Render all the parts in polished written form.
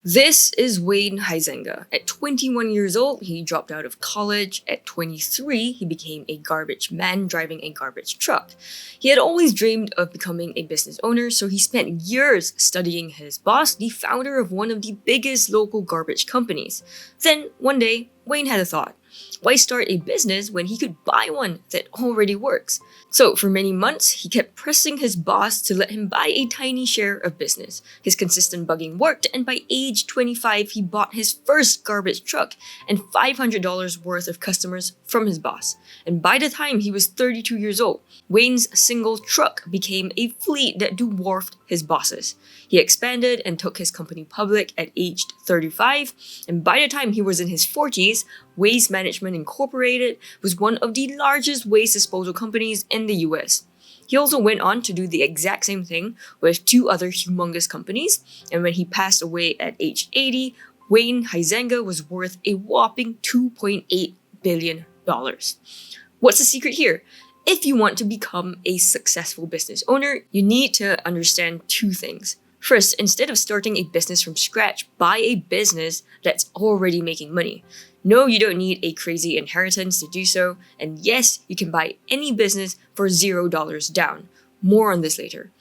This is Wayne Huizenga. At 21 years old, he dropped out of college. At 23, he became a garbage man driving a garbage truck. He had always dreamed of becoming a business owner, so he spent years studying his boss, the founder of one of the biggest local garbage companies. Then, one day, Wayne had a thought. Why start a business when he could buy one that already works? So, for many months, he kept pressing his boss to let him buy a tiny share of business. His consistent bugging worked, and by age 25, he bought his first garbage truck and $500 worth of customers from his boss. And by the time he was 32 years old, Wayne's single truck became a fleet that dwarfed his boss's. He expanded and took his company public at age 35, and by the time he was in his 40s, Waste Management Incorporated was one of the largest waste disposal companies in the US. He also went on to do the exact same thing with two other humongous companies, and when he passed away at age 80, Wayne Huizenga was worth a whopping $2.8 billion. What's the secret here? If you want to become a successful business owner, you need to understand two things. First, instead of starting a business from scratch, buy a business that's already making money. No, you don't need a crazy inheritance to do so, and yes, you can buy any business for $0 down. More on this later.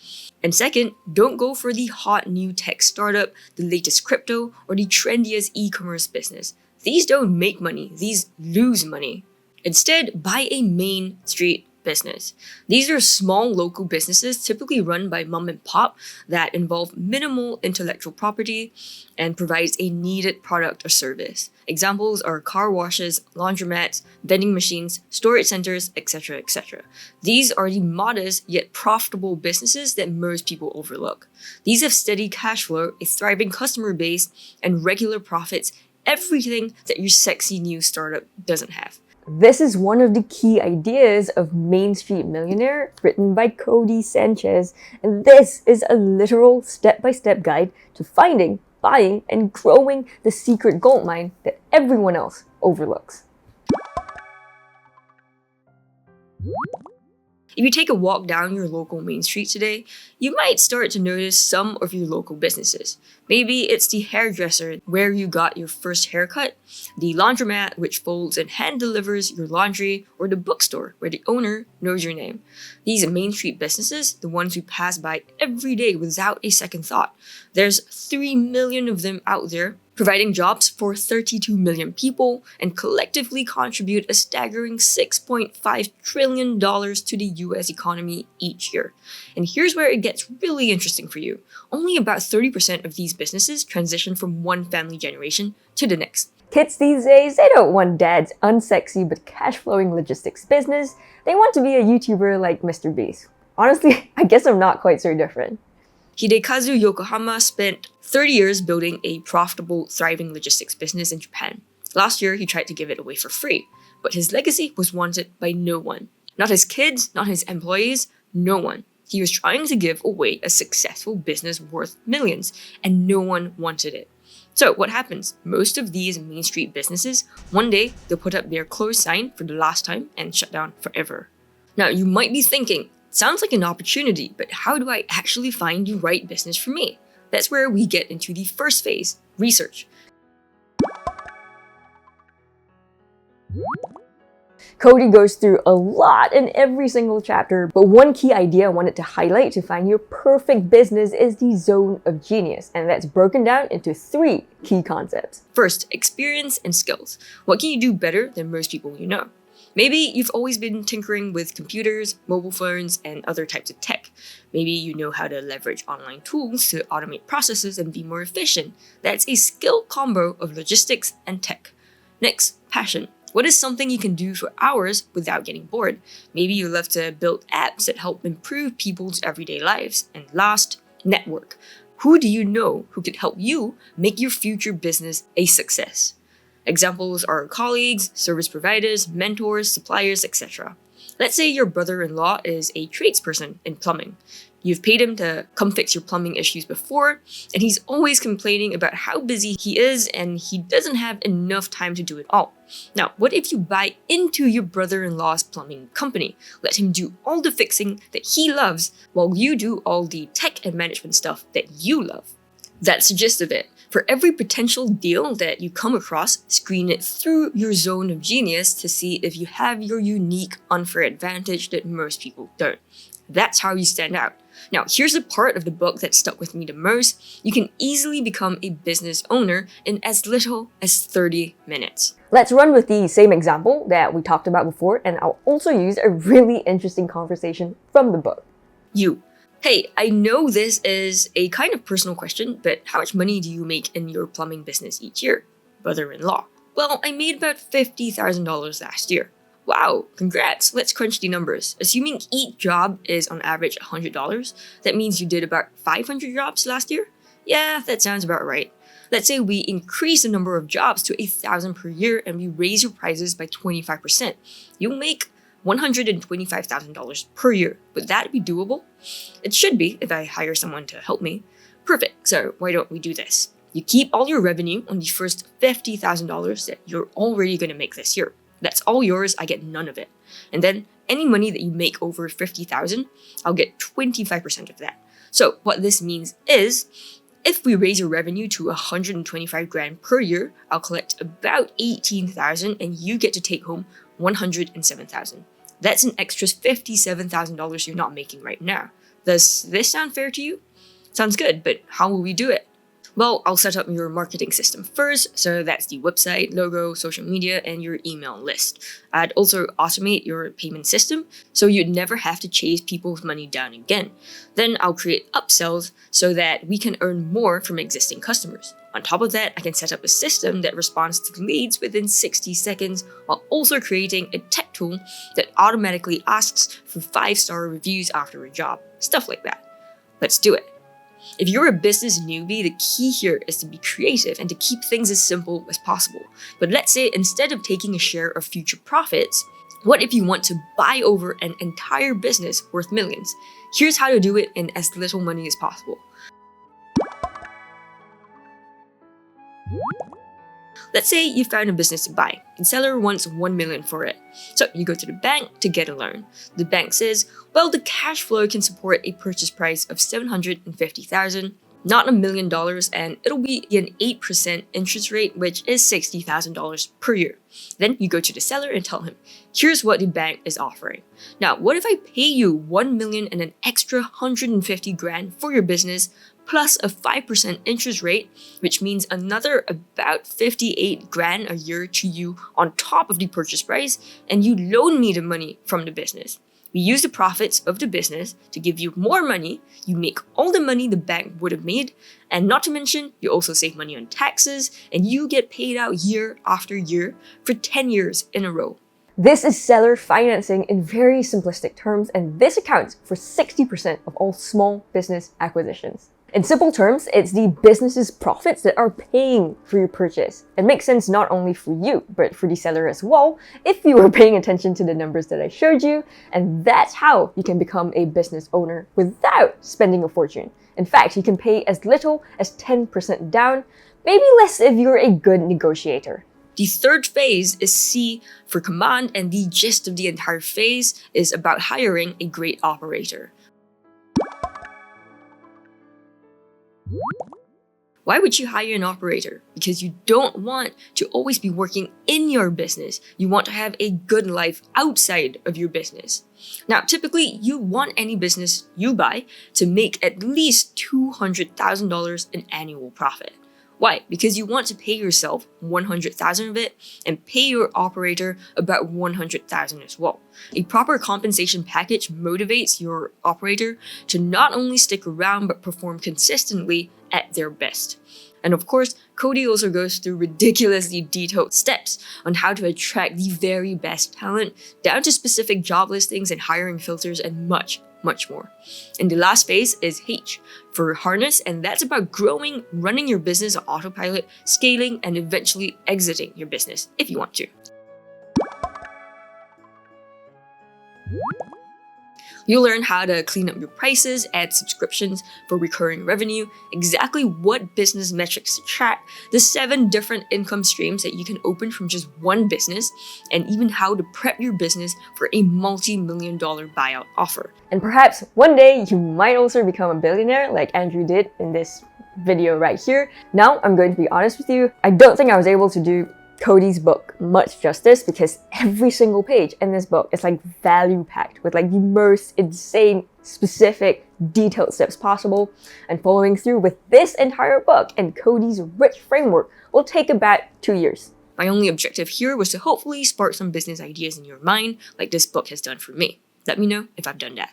And second, don't go for the hot new tech startup, the latest crypto, or the trendiest e-commerce business. These don't make money, these lose money. Instead, buy a main street business. These are small local businesses typically run by mom and pop that involve minimal intellectual property and provides a needed product or service. Examples are car washes, laundromats, vending machines, storage centers, etc., etc. These are the modest yet profitable businesses that most people overlook. These have steady cash flow, a thriving customer base, and regular profits, everything that your sexy new startup doesn't have. This is one of the key ideas of Main Street Millionaire, written by Codie Sanchez, and this is a literal step-by-step guide to finding, buying, and growing the secret gold mine that everyone else overlooks. If you take a walk down your local main street today, you might start to notice some of your local businesses. Maybe it's the hairdresser where you got your first haircut, the laundromat which folds and hand delivers your laundry, or the bookstore where the owner knows your name. These main street businesses, the ones we pass by every day without a second thought. There's 3 million of them out there, providing jobs for 32 million people and collectively contribute a staggering $6.5 trillion to the US economy each year. And here's where it gets really interesting for you. Only about 30% of these businesses transition from one family generation to the next. Kids these days, they don't want dad's unsexy but cash-flowing logistics business. They want to be a YouTuber like Mr. Beast. Honestly, I guess I'm not quite so different. Hidekazu Yokohama spent 30 years building a profitable, thriving logistics business in Japan. Last year, he tried to give it away for free, but his legacy was wanted by no one. Not his kids, not his employees, no one. He was trying to give away a successful business worth millions, and no one wanted it. So what happens? Most of these main street businesses, one day, they'll put up their closed sign for the last time and shut down forever. Now, you might be thinking, sounds like an opportunity, but how do I actually find the right business for me? That's where we get into the first phase, research. Codie goes through a lot in every single chapter, but one key idea I wanted to highlight to find your perfect business is the zone of genius, and that's broken down into 3 key concepts. First, experience and skills. What can you do better than most people you know? Maybe you've always been tinkering with computers, mobile phones, and other types of tech. Maybe you know how to leverage online tools to automate processes and be more efficient. That's a skill combo of logistics and tech. Next, passion. What is something you can do for hours without getting bored? Maybe you love to build apps that help improve people's everyday lives. And last, network. Who do you know who could help you make your future business a success? Examples are colleagues, service providers, mentors, suppliers, etc. Let's say your brother-in-law is a tradesperson in plumbing. You've paid him to come fix your plumbing issues before, and he's always complaining about how busy he is and he doesn't have enough time to do it all. Now, what if you buy into your brother-in-law's plumbing company? Let him do all the fixing that he loves while you do all the tech and management stuff that you love. That's the gist of it. For every potential deal that you come across, screen it through your zone of genius to see if you have your unique unfair advantage that most people don't. That's how you stand out. Now, here's the part of the book that stuck with me the most. You can easily become a business owner in as little as 30 minutes. Let's run with the same example that we talked about before, and I'll also use a really interesting conversation from the book. Hey, I know this is a kind of personal question, but how much money do you make in your plumbing business each year? Brother-in-law. Well, I made about $50,000 last year. Wow, congrats. Let's crunch the numbers. Assuming each job is on average $100, that means you did about 500 jobs last year? Yeah, that sounds about right. Let's say we increase the number of jobs to 1,000 per year and we raise your prices by 25%. You'll make $125,000 per year. Would that be doable? It should be if I hire someone to help me. Perfect, so why don't we do this? You keep all your revenue on the first $50,000 that you're already going to make this year. That's all yours, I get none of it. And then any money that you make over $50,000, I'll get 25% of that. So what this means is, if we raise your revenue to $125,000 per year, I'll collect about $18,000 and you get to take home $107,000. That's an extra $57,000 you're not making right now. Does this sound fair to you? Sounds good, but how will we do it? Well, I'll set up your marketing system first, so that's the website, logo, social media, and your email list. I'd also automate your payment system, so you'd never have to chase people's money down again. Then I'll create upsells so that we can earn more from existing customers. On top of that, I can set up a system that responds to leads within 60 seconds, while also creating a tech tool that automatically asks for 5-star reviews after a job. Stuff like that. Let's do it. If you're a business newbie, the key here is to be creative and to keep things as simple as possible. But let's say instead of taking a share of future profits, what if you want to buy over an entire business worth millions? Here's how to do it in as little money as possible. Let's say you found a business to buy. The seller wants $1 million for it. So you go to the bank to get a loan. The bank says, well, the cash flow can support a purchase price of $750,000, not $1 million, and it'll be an 8% interest rate, which is $60,000 per year. Then you go to the seller and tell him, here's what the bank is offering. Now, what if I pay you $1 million and an extra $150,000 for your business, plus a 5% interest rate, which means another about $58,000 a year to you on top of the purchase price, and you loan me the money from the business. We use the profits of the business to give you more money, you make all the money the bank would have made, and not to mention, you also save money on taxes, and you get paid out year after year for 10 years in a row. This is seller financing in very simplistic terms, and this accounts for 60% of all small business acquisitions. In simple terms, it's the business's profits that are paying for your purchase. It makes sense not only for you, but for the seller as well, if you were paying attention to the numbers that I showed you, and that's how you can become a business owner without spending a fortune. In fact, you can pay as little as 10% down, maybe less if you're a good negotiator. The third phase is C for command, and the gist of the entire phase is about hiring a great operator. Why would you hire an operator? Because you don't want to always be working in your business. You want to have a good life outside of your business. Now, typically, you want any business you buy to make at least $200,000 in annual profit. Why? Because you want to pay yourself $100,000 of it and pay your operator about $100,000 as well. A proper compensation package motivates your operator to not only stick around but perform consistently at their best. And of course, Codie also goes through ridiculously detailed steps on how to attract the very best talent, down to specific job listings and hiring filters and much more. And the last phase is H for harness, and that's about growing, running your business on autopilot, scaling, and eventually exiting your business if you want to. You'll learn how to clean up your prices, add subscriptions for recurring revenue, exactly what business metrics to track, the 7 different income streams that you can open from just one business, and even how to prep your business for a multi-million-dollar buyout offer. And perhaps one day you might also become a billionaire like Andrew did in this video right here. Now, I'm going to be honest with you, I don't think I was able to do Codie's book much justice because every single page in this book is like value packed with like the most insane, specific, detailed steps possible. And following through with this entire book and Codie's rich framework will take about 2 years. My only objective here was to hopefully spark some business ideas in your mind, like this book has done for me. Let me know if I've done that.